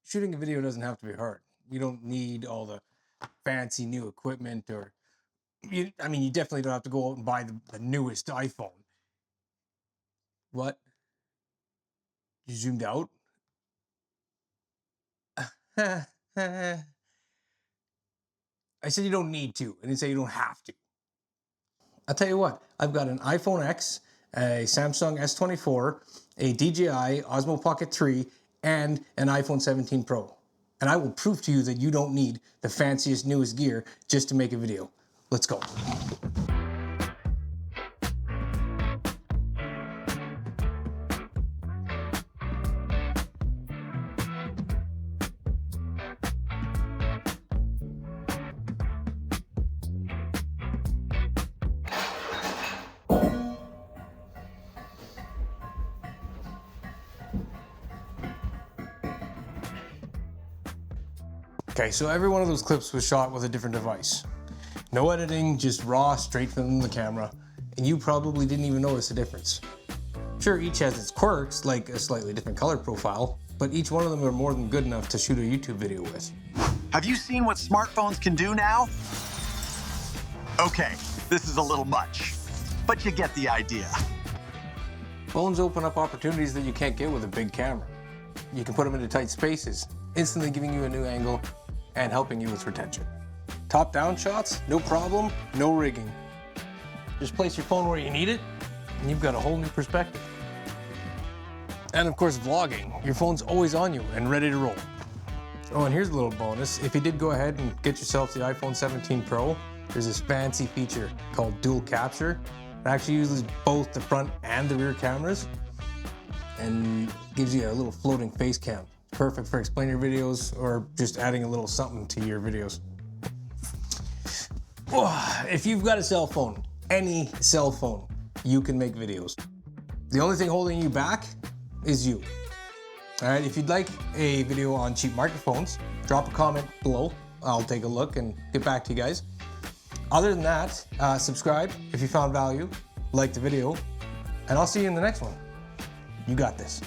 shooting a video doesn't have to be hard. You don't need all the fancy new equipment, or you definitely don't have to go out and buy the newest iPhone. What? You zoomed out? I said you don't need to. I didn't say you don't have to. I'll tell you what, I've got an iPhone X, a Samsung S24, a DJI Osmo Pocket 3, and an iPhone 17 Pro. And I will prove to you that you don't need the fanciest, newest gear just to make a video. Let's go. Okay, so every one of those clips was shot with a different device. No editing, just raw, straight from the camera, and you probably didn't even notice the difference. Sure, each has its quirks, like a slightly different color profile, but each one of them are more than good enough to shoot a YouTube video with. Have you seen what smartphones can do now? Okay, this is a little much, but you get the idea. Phones open up opportunities that you can't get with a big camera. You can put them into tight spaces, instantly giving you a new angle and helping you with retention. Top-down shots, no problem, no rigging. Just place your phone where you need it, and you've got a whole new perspective. And of course, vlogging. Your phone's always on you and ready to roll. Oh, and here's a little bonus. If you did go ahead and get yourself the iPhone 17 Pro, there's this fancy feature called dual capture. It actually uses both the front and the rear cameras and gives you a little floating face cam. Perfect for explaining your videos or just adding a little something to your videos. If you've got a cell phone, any cell phone, you can make videos. The only thing holding you back is you. All right, if you'd like a video on cheap microphones, drop a comment below. I'll take a look and get back to you guys. Other than that, subscribe if you found value, like the video, and I'll see you in the next one. You got this.